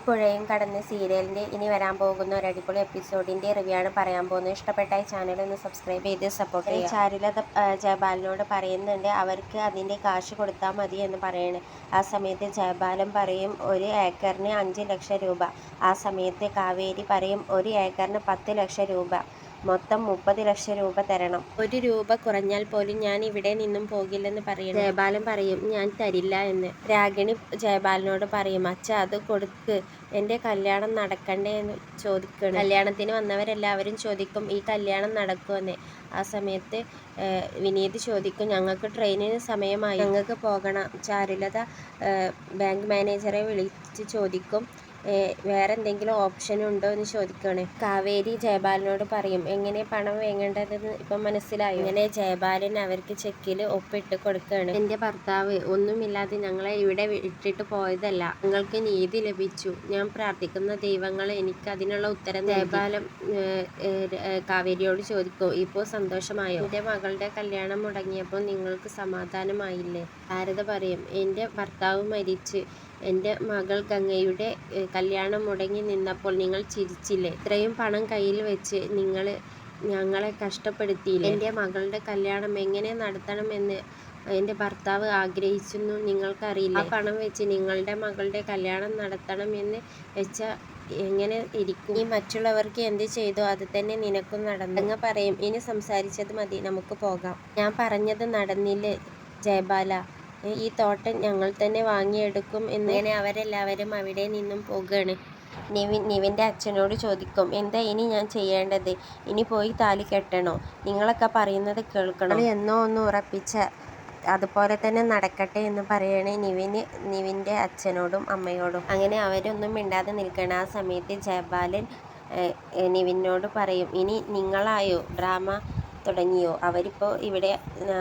പുഴയും കടന്ന് സീരിയലിൻ്റെ ഇനി വരാൻ പോകുന്ന ഒരു അടിപൊളി എപ്പിസോഡിൻ്റെ റിവ്യൂ ആണ് പറയാൻ പോകുന്നത്. ഇഷ്ടപ്പെട്ട ഈ ചാനൽ ഒന്ന് സബ്സ്ക്രൈബ് ചെയ്ത് സപ്പോർട്ട് ചെയ്യുക. ചാരുലത ജയപാലിനോട് പറയുന്നുണ്ട് അവർക്ക് അതിൻ്റെ കാശ് കൊടുത്താൽ മതി എന്ന് പറയണേ. ആ സമയത്ത് ജയപാലൻ പറയും 1 ഏക്കറിന് 5 ലക്ഷം രൂപ. ആ സമയത്ത് കാവേരി പറയും 1 ഏക്കറിന് 10 ലക്ഷം രൂപ, മൊത്തം 30 ലക്ഷം രൂപ തരണം. 1 രൂപ കുറഞ്ഞാൽ പോലും ഞാൻ ഇവിടെ നിന്നും പോകില്ലെന്ന് പറയണം. ജയപാലൻ പറയും ഞാൻ തരില്ല എന്ന്. രാഗിണി ജയപാലനോട് പറയും അച്ഛ അത് കൊടുക്ക്, എൻ്റെ കല്യാണം നടക്കണ്ടേ എന്ന് ചോദിക്കണം. കല്യാണത്തിന് വന്നവരെല്ലാവരും ചോദിക്കും ഈ കല്യാണം നടക്കുമെന്ന്. ആ സമയത്ത് വിനീത് ചോദിക്കും ഞങ്ങൾക്ക് ട്രെയിനിന് സമയമായി, ഞങ്ങൾക്ക് പോകണം. ചാരുലത ബാങ്ക് മാനേജറെ വിളിച്ച് ചോദിക്കും വേറെ എന്തെങ്കിലും ഓപ്ഷൻ ഉണ്ടോ എന്ന് ചോദിക്കുകയാണ്. കാവേരി ജയപാലനോട് പറയും എങ്ങനെ പണം വാങ്ങേണ്ടതെന്ന് ഇപ്പം മനസ്സിലായി. ഇങ്ങനെ ജയപാലൻ അവർക്ക് ചെക്കിൽ ഒപ്പിട്ട് കൊടുക്കുകയാണ്. എൻ്റെ ഭർത്താവ് ഒന്നുമില്ലാതെ ഞങ്ങളെ ഇവിടെ ഇട്ടിട്ട് പോയതല്ല, നിങ്ങൾക്ക് നീതി ലഭിച്ചു. ഞാൻ പ്രാർത്ഥിക്കുന്ന ദൈവങ്ങൾ എനിക്ക് അതിനുള്ള ഉത്തരം. ജയപാലൻ കാവേരിയോട് ചോദിക്കും ഇപ്പോൾ സന്തോഷമായോ? എൻ്റെ മകളുടെ കല്യാണം മുടങ്ങിയപ്പോൾ നിങ്ങൾക്ക് സമാധാനമായില്ലേ? ഭാരത പറയും എൻ്റെ ഭർത്താവ് മരിച്ച് എൻ്റെ മകൾ ഗംഗയുടെ കല്യാണം മുടങ്ങി നിന്നപ്പോൾ നിങ്ങൾ ചിരിച്ചില്ലേ? ഇത്രയും പണം കയ്യിൽ വെച്ച് നിങ്ങൾ ഞങ്ങളെ കഷ്ടപ്പെടുത്തിയില്ലേ? എൻ്റെ മകളുടെ കല്യാണം എങ്ങനെ നടത്തണമെന്ന് എൻ്റെ ഭർത്താവ് ആഗ്രഹിച്ചെന്നു നിങ്ങൾക്കറിയില്ലേ? ആ പണം വെച്ച് നിങ്ങളുടെ മകളുടെ കല്യാണം നടത്തണമെന്ന് വെച്ചാൽ എങ്ങനെ ഇരിക്കും? നീ മറ്റുള്ളവർക്ക് എന്ത് ചെയ്തോ അത് തന്നെ നിനക്കും നടന്നു. അങ്ങ് പറയും ഇനി സംസാരിച്ചത് മതി, നമുക്ക് പോകാം. ഞാൻ പറഞ്ഞത് നടന്നില്ലേ ജയബാല? ഈ തോട്ടം ഞങ്ങൾ തന്നെ വാങ്ങിയെടുക്കും എന്ന്. അങ്ങനെ അവരെല്ലാവരും അവിടെ നിന്നും പോകുകയാണ്. നിവിൻ്റെ അച്ഛനോട് ചോദിക്കും എന്താ ഇനി ഞാൻ ചെയ്യേണ്ടത്? ഇനി പോയി താലി കെട്ടണോ? നിങ്ങളൊക്കെ പറയുന്നത് കേൾക്കണം. എന്നോ ഒന്ന് ഉറപ്പിച്ച അതുപോലെ തന്നെ നടക്കട്ടെ എന്ന് പറയണേ നിവിൻ്റെ അച്ഛനോടും അമ്മയോടും. അങ്ങനെ അവരൊന്നും മിണ്ടാതെ നിൽക്കണം. ആ സമയത്ത് ജയപാലൻ നിവിനോട് പറയും ഇനി നിങ്ങളായോ ഡ്രാമ തുടങ്ങിയോ? അവരിപ്പോൾ ഇവിടെ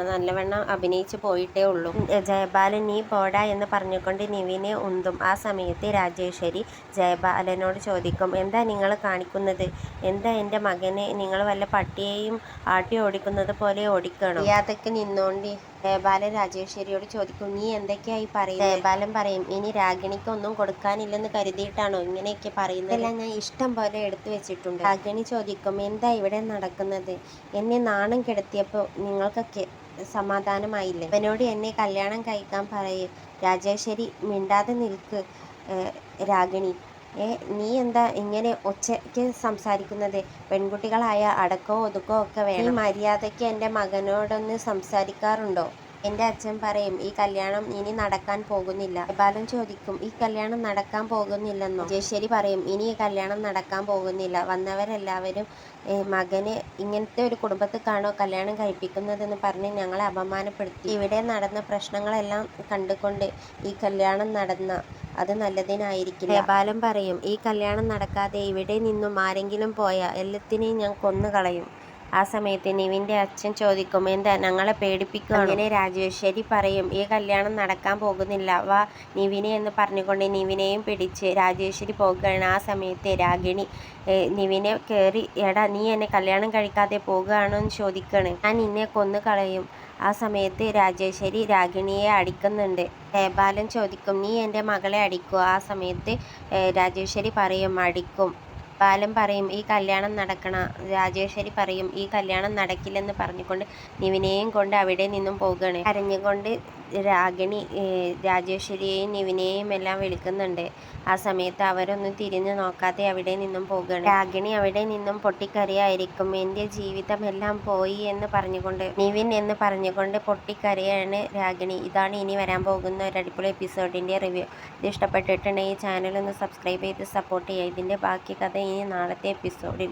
നല്ലവണ്ണം അഭിനയിച്ച് പോയിട്ടേ ഉള്ളൂ. ജയപാലൻ നീ പോടാ എന്ന് പറഞ്ഞുകൊണ്ട് നിവിനെ ഉന്തും. ആ സമയത്ത് രാജേശ്വരി ജയപാലനോട് ചോദിക്കും എന്താ നിങ്ങൾ കാണിക്കുന്നത്? എന്താ എൻ്റെ മകനെ നിങ്ങൾ വല്ല പട്ടിയെയും ആട്ടി ഓടിക്കുന്നത് പോലെ ഓടിക്കണോ? അതൊക്കെ നിന്നോണ്ടി. ജയപാലൻ രാജേശ്വരിയോട് ചോദിക്കും നീ എന്തൊക്കെയായി പറയും? ജയപാലൻ പറയും ഇനി രാഗിണിക്ക് ഒന്നും കൊടുക്കാനില്ലെന്ന് കരുതിയിട്ടാണോ ഇങ്ങനെയൊക്കെ പറയുന്നത്? എല്ലാം ഞാൻ ഇഷ്ടം പോലെ എടുത്തു വെച്ചിട്ടുണ്ട്. രാഗിണി ചോദിക്കും എന്താ ഇവിടെ നടക്കുന്നത്? എന്നെ നാണം കെടുത്തിയപ്പോൾ നിങ്ങൾക്കൊക്കെ സമാധാനമായില്ലേ? അവനോട് എന്നെ കല്യാണം കഴിക്കാൻ പറയും. രാജേശ്വരി മിണ്ടാതെ നിൽക്ക്. രാഗിണി നീ എന്താ ഇങ്ങനെ ഒച്ചയ്ക്ക് സംസാരിക്കുന്നത്? പെൺകുട്ടികളായ അടക്കോ ഒതുക്കോ ഒക്കെ വേണം. നീ മര്യാദയ്ക്ക് എൻ്റെ മകനോടൊന്ന് സംസാരിക്കാറുണ്ടോ? എൻ്റെ അച്ഛൻ പറയും ഈ കല്യാണം ഇനി നടക്കാൻ പോകുന്നില്ല. ജയപാലൻ ചോദിക്കും ഈ കല്യാണം നടക്കാൻ പോകുന്നില്ലെന്നോ? രാജേശ്വരി പറയും ഇനി ഈ കല്യാണം നടക്കാൻ പോകുന്നില്ല. വന്നവരെല്ലാവരും മകന് ഇങ്ങനത്തെ ഒരു കുടുംബത്തിലാണോ കല്യാണം കഴിപ്പിക്കുന്നതെന്ന് പറഞ്ഞ് ഞങ്ങളെ അപമാനപ്പെടുത്തി. ഇവിടെ നടന്ന പ്രശ്നങ്ങളെല്ലാം കണ്ടുകൊണ്ട് ഈ കല്യാണം നടന്ന അത് നല്ലതിനായിരിക്കില്ല. ജയപാലൻ പറയും ഈ കല്യാണം നടക്കാതെ ഇവിടെ നിന്നും ആരെങ്കിലും പോയാൽ എല്ലാത്തിനെയും ഞാൻ കൊന്നുകളയും. ആ സമയത്ത് നിവിൻ്റെ അച്ഛൻ ചോദിക്കും എന്താ ഞങ്ങളെ പേടിപ്പിക്കുക? അങ്ങനെ രാജേശ്വരി പറയും ഈ കല്യാണം നടക്കാൻ പോകുന്നില്ല, വാ നിവിനെ എന്ന് പറഞ്ഞുകൊണ്ട് നിവിനെയും പിടിച്ച് രാജേശ്വരി പോകുകയാണ്. ആ സമയത്ത് രാഗിണി നിവിനെ കയറി എടാ നീ എന്നെ കല്യാണം കഴിക്കാതെ പോകുകയാണോ എന്ന് ചോദിക്കുകയാണ്. ഞാൻ നിന്നെ കൊന്നു കളയും. ആ സമയത്ത് രാജേശ്വരി രാഗിണിയെ അടിക്കുന്നുണ്ട്. ജയപാലൻ ചോദിക്കും നീ എൻ്റെ മകളെ അടിക്കുമോ? ആ സമയത്ത് രാജേശ്വരി പറയും അടിക്കും. ബാലൻ പറയും ഈ കല്യാണം നടക്കണം. രാജേശ്വരി പറയും ഈ കല്യാണം നടക്കില്ലെന്ന് പറഞ്ഞുകൊണ്ട് നിവിനെയും കൊണ്ട് അവിടെ നിന്നും പോകുകയാണ്. കരഞ്ഞുകൊണ്ട് രാഗിണി രാജേശ്വരിയെയും നിവിനെയും എല്ലാം വിളിക്കുന്നുണ്ട്. ആ സമയത്ത് അവരൊന്നും തിരിഞ്ഞു നോക്കാതെ അവിടെ നിന്നും പോകുകയാണ്. രാഗിണി അവിടെ നിന്നും പൊട്ടിക്കരയായിരിക്കും. എൻ്റെ ജീവിതമെല്ലാം പോയി എന്ന് പറഞ്ഞുകൊണ്ട് നിവിൻ എന്ന് പറഞ്ഞുകൊണ്ട് പൊട്ടിക്കരയാണ് രാഗിണി. ഇതാണ് ഇനി വരാൻ പോകുന്ന ഒരു അടിപൊളി എപ്പിസോഡിൻ്റെ റിവ്യൂ. ഇത് ഇഷ്ടപ്പെട്ടിട്ടുണ്ടെങ്കിൽ ഈ ചാനൽ ഒന്ന് സബ്സ്ക്രൈബ് ചെയ്ത് സപ്പോർട്ട് ചെയ്യുക. ഇതിൻ്റെ ബാക്കി കഥ ഇനി നാളത്തെ എപ്പിസോഡിൽ.